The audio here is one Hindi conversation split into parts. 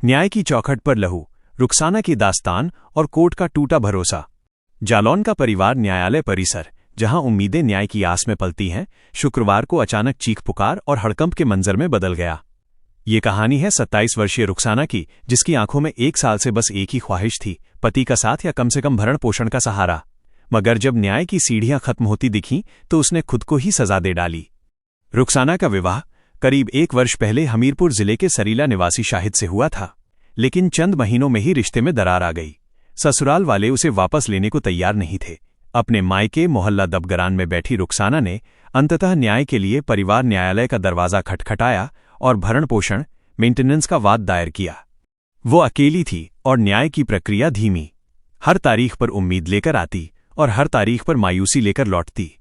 न्याय की चौखट पर लहू, रुखसाना की दास्तान और कोर्ट का टूटा भरोसा। जालौन का परिवार न्यायालय परिसर, जहां उम्मीदें न्याय की आस में पलती हैं, शुक्रवार को अचानक चीख पुकार और हड़कंप के मंजर में बदल गया। ये कहानी है 27 वर्षीय रुखसाना की, जिसकी आंखों में 1 साल से बस एक ही ख्वाहिश थी, पति का साथ या कम से कम भरण पोषण का सहारा। मगर जब न्याय की सीढ़ियां खत्म होती दिखीं तो उसने खुद को ही सजा दे डाली। रुखसाना का विवाह करीब 1 वर्ष पहले हमीरपुर जिले के सरीला निवासी शाहिद से हुआ था, लेकिन चंद महीनों में ही रिश्ते में दरार आ गई। ससुराल वाले उसे वापस लेने को तैयार नहीं थे। अपने मायके मोहल्ला दबगरान में बैठी रुखसाना ने अंततः न्याय के लिए परिवार न्यायालय का दरवाजा खटखटाया और भरण पोषण मेंटेनेंस का वाद दायर किया। वो अकेली थी और न्याय की प्रक्रिया धीमी, हर तारीख पर उम्मीद लेकर आती और हर तारीख पर मायूसी लेकर लौटती।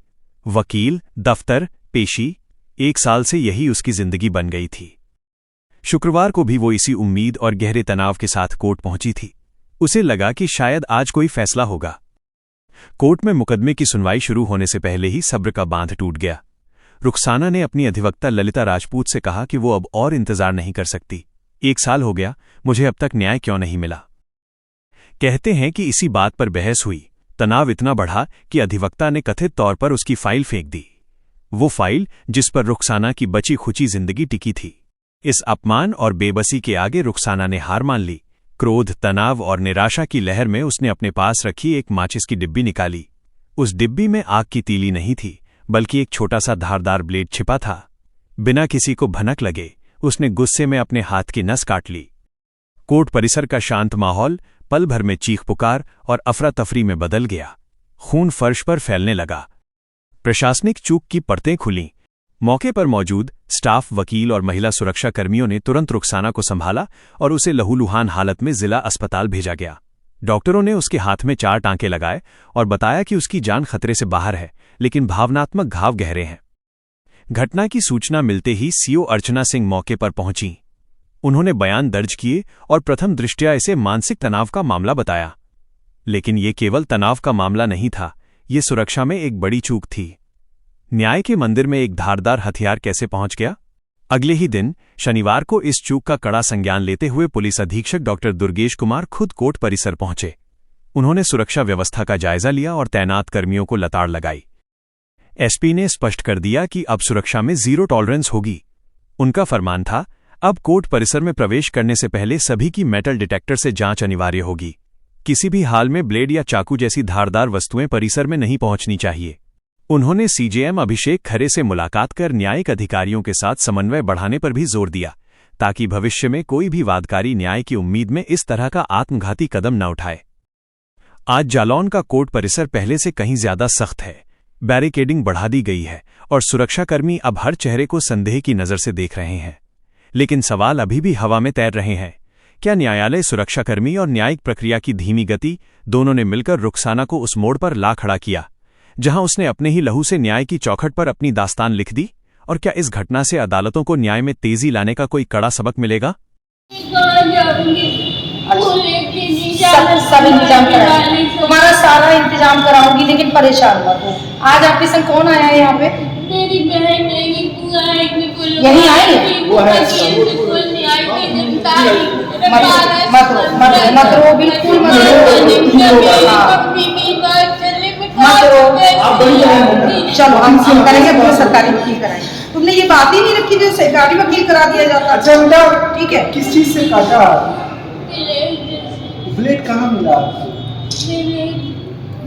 वकील, दफ्तर, पेशी, 1 साल से यही उसकी जिंदगी बन गई थी। शुक्रवार को भी वो इसी उम्मीद और गहरे तनाव के साथ कोर्ट पहुंची थी। उसे लगा कि शायद आज कोई फैसला होगा। कोर्ट में मुकदमे की सुनवाई शुरू होने से पहले ही सब्र का बांध टूट गया। रुखसाना ने अपनी अधिवक्ता ललिता राजपूत से कहा कि वो अब और इंतजार नहीं कर सकती। 1 साल हो गया, मुझे अब तक न्याय क्यों नहीं मिला। कहते हैं कि इसी बात पर बहस हुई। तनाव इतना बढ़ा कि अधिवक्ता ने कथित तौर पर उसकी फाइल फेंक दी, वो फाइल जिस पर रुखसाना की बची खुची जिंदगी टिकी थी। इस अपमान और बेबसी के आगे रुखसाना ने हार मान ली। क्रोध, तनाव और निराशा की लहर में उसने अपने पास रखी एक माचिस की डिब्बी निकाली। उस डिब्बी में आग की तीली नहीं थी, बल्कि एक छोटा सा धारदार ब्लेड छिपा था। बिना किसी को भनक लगे उसने गुस्से में अपने हाथ की नस काट ली। कोर्ट परिसर का शांत माहौल पल भर में चीख पुकार और अफरा तफरी में बदल गया। खून फर्श पर फैलने लगा। प्रशासनिक चूक की परतें खुलीं। मौके पर मौजूद स्टाफ, वकील और महिला सुरक्षा कर्मियों ने तुरंत रुखसाना को संभाला और उसे लहूलुहान हालत में जिला अस्पताल भेजा गया। डॉक्टरों ने उसके हाथ में 4 टांके लगाए और बताया कि उसकी जान खतरे से बाहर है, लेकिन भावनात्मक घाव गहरे हैं। घटना की सूचना मिलते ही सीओ अर्चना सिंह मौके पर पहुंची। उन्होंने बयान दर्ज किए और प्रथम दृष्टया इसे मानसिक तनाव का मामला बताया। लेकिन ये केवल तनाव का मामला नहीं था, ये सुरक्षा में एक बड़ी चूक थी। न्याय के मंदिर में एक धारदार हथियार कैसे पहुंच गया? अगले ही दिन शनिवार को इस चूक का कड़ा संज्ञान लेते हुए पुलिस अधीक्षक डॉक्टर दुर्गेश कुमार खुद कोर्ट परिसर पहुंचे। उन्होंने सुरक्षा व्यवस्था का जायजा लिया और तैनात कर्मियों को लताड़ लगाई। एसपी ने स्पष्ट कर दिया कि अब सुरक्षा में 0 टॉलरेंस होगी। उनका फरमान था, अब कोर्ट परिसर में प्रवेश करने से पहले सभी की मेटल डिटेक्टर से जांच अनिवार्य होगी। किसी भी हाल में ब्लेड या चाकू जैसी धारदार वस्तुएं परिसर में नहीं पहुंचनी चाहिए। उन्होंने सीजेएम अभिषेक खरे से मुलाकात कर न्यायिक अधिकारियों के साथ समन्वय बढ़ाने पर भी जोर दिया, ताकि भविष्य में कोई भी वादकारी न्याय की उम्मीद में इस तरह का आत्मघाती कदम न उठाए। आज जालौन का कोर्ट परिसर पहले से कहीं ज्यादा सख्त है। बैरिकेडिंग बढ़ा दी गई है और सुरक्षाकर्मी अब हर चेहरे को संदेह की नजर से देख रहे हैं। लेकिन सवाल अभी भी हवा में तैर रहे हैं। क्या न्यायालय, सुरक्षाकर्मी और न्यायिक प्रक्रिया की धीमी गति दोनों ने मिलकर रुखसाना को उस मोड़ पर ला खड़ा किया जहां उसने अपने ही लहू से न्याय की चौखट पर अपनी दास्तान लिख दी? और क्या इस घटना से अदालतों को न्याय में तेजी लाने का कोई कड़ा सबक मिलेगा? सब इंतजाम कराऊंगी, तुम्हारा सारा इंतजाम कराऊंगी, लेकिन परेशान मत हो। आज आपके संग कौन आया है यहाँ पे? मेरी बहन यही आई है? मत रो, बिल्कुल मत रो। चलो हम करेंगे, तुम्हें सरकारी वकील कराएंगे। तुमने ये बात ही नहीं रखी जो सरकारी वकील करा दिया जाता। अच्छा बेटा, ठीक है। किस चीज से काटा? ब्लेड कहाँ मिला?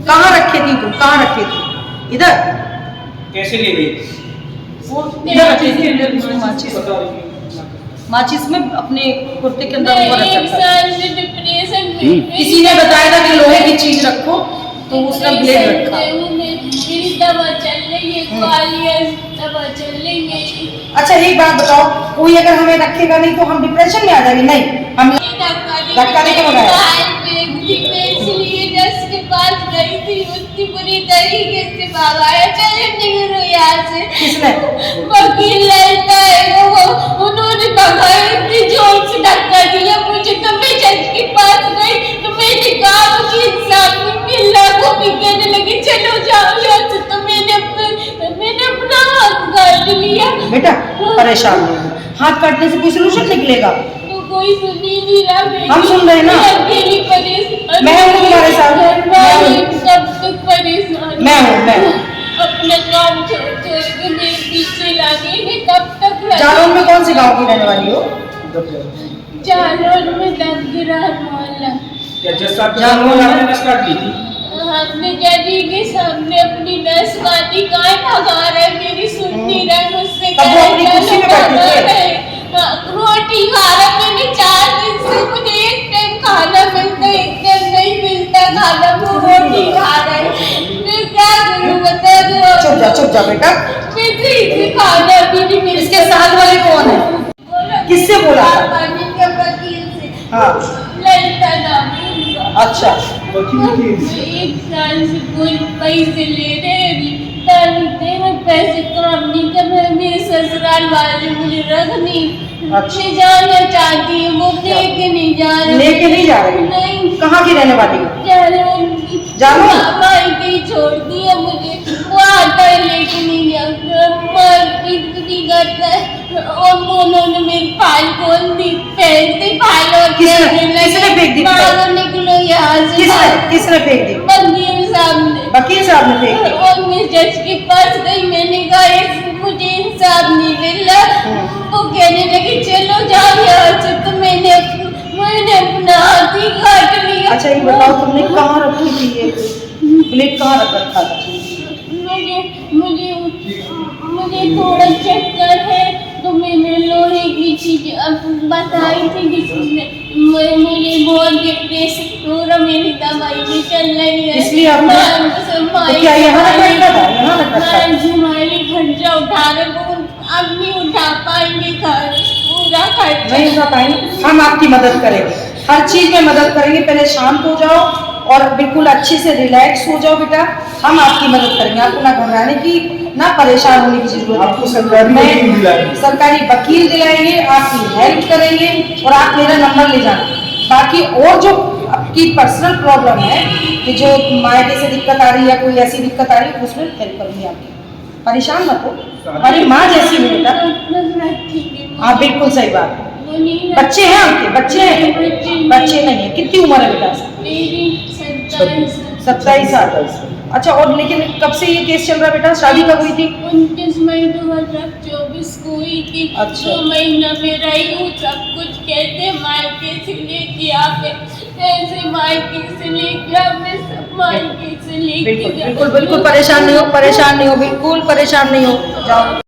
कहाँ रखे थी तुम? कहाँ रखे थी? इधर कैसे ले गई? इधर रखी थी माचिस में अपने कुर्ते के अंदर किसी ने बताया था कि लोहे की चीज रखो, तो उसने ब्लेड रखा। दवा चल रही है, दवा चल रही है। अच्छा एक बात बताओ, कोई अगर हमें रखेगा नहीं तो हम डिप्रेशन में आ जाएंगे? नहीं, हम धक्का देके भगाया। इसलिए जज के पास गई थी, उसकी बुरी तरीके से भगाया। चले निकलो यहाँ से। किसने? वकील लड़का है वो, उन्होंने भगाया, इतनी जोर से धक्का दिया मुझे। तो मैं जज के पास गई तो मैंने कहा मुझे इंसाफ मिल रहा, वो भी कहने लगी चलो जाओ यहाँ से। तो मैंने अपना हाथ काट लिया। बेटा परेशान नहीं, हाथ काटने से कोई सोल्यूशन निकलेगा? कोई सुन ही नहीं रहा। हम सुन रहे हैं ना। मैं अकेली परेशान, मैं हूँ तुम्हारे साथ। मैं कब तक परेशान, मैं हूँ। अपना काम छोड़ के मेरे पीछे लगेंगे, कब तक जालौन में कौन से गांव की रहने वाली हो? जालौन में दबगरा मोहल्ला। क्या जैसा जालौन आपने नस काट ली थी? हमने डैडी के सामने अपनी नस काटी, गाय भगा रहे, मेरी सुन नहीं रहे, मुझसे तब वो अपनी कुर्सी पे बैठे थे? रोटी खा रहा, मैंने 4 दिन से, मुझे एक टाइम खाना मिलता, एक टाइम नहीं मिलता खाना, वो रोटी खा रहे, मैं क्या करूँ बता दो। चुप जा बेटा। मुझे इसे खाना भी नहीं मिलता। इसके साथ वाले कौन है? किससे बोला था? पानी के वकील से। हाँ। ललिता नाम है उनका। अच्छा। एक साल से कोई पैसे ले रहे, पैसे काम नहीं कर रहे, मेरे ससुराल वाले मुझे रख नहीं। अच्छा। जाना चाहती है, वो लेके नहीं जा रहे। लेके नहीं जा रहे? नहीं। कहाँ की रहने वाली हो? जालौन? भाई के छोड़ दिया मुझे, वो आता है लेके नहीं जाता, मारपीट भी करता है, और उन्होंने मेरी फाइल खोल दी, पैसे फाइल और किसने फेंक दी? निकलो यहाँ से। किसने फेंक दी? वकील साहब ने। वकील साहब ने फेंक दी? और मैं जज के पास गई, मैंने कहा मुझे इंसाफ नहीं मिल रहा। वो कहने लगे चलो जाओ यहाँ से, तो मैंने अपना हाथ ही काट लिया। अच्छा ये बताओ, तुमने कहाँ रखी थी ये ब्लेड? कहाँ रखा था? मुझे थोड़ा चक्कर है, तो मैंने लोहे की चीज बताई थी किसी ने, मुझे बहुत डिप्रेशन हो रहा, मेरी दवाई भी चल रही है, इसलिए आपने तो क्या यहाँ रखा था? यहाँ रखा था? हमारे खर्चा उठा रहे, वो अब नहीं उठा पाएंगे, पूरा खर्चा नहीं उठा पाएंगे। हम आपकी मदद करेंगे, हर चीज में मदद करेंगे। पहले शांत हो जाओ और बिल्कुल अच्छे से रिलैक्स हो जाओ बेटा, हम आपकी मदद करेंगे। आपको ना घबराने की, ना परेशान होने की जरूरत है। आपको सरकारी वकील दिलाएंगे, आपकी हेल्प करेंगे, और आप मेरा नंबर ले जाना। बाकी और जो आपकी पर्सनल प्रॉब्लम है कि जो मायके से दिक्कत आ रही है, कोई ऐसी दिक्कत आ रही है, उसमें हेल्प करूंगी आपकी। परेशान मत हो, हमारी माँ जैसी है बेटा। हाँ बिल्कुल सही बात है। बच्चे हैं आपके? बच्चे हैं? बच्चे नहीं है। कितनी उम्र है बेटा? मेरी 27 साल। अच्छा, और लेकिन कब से ये केस चल रहा है बेटा? शादी कब हुई थी? 29 मई 2024 को हुई थी। अच्छा। 2 महीना में रही हूँ, सब कुछ कहते मायके से लेके आके, ऐसे मायके से लेके आके, सब मायके से लेके। बिल्कुल परेशान नहीं हो, बिल्कुल परेशान नहीं हो, जाओ।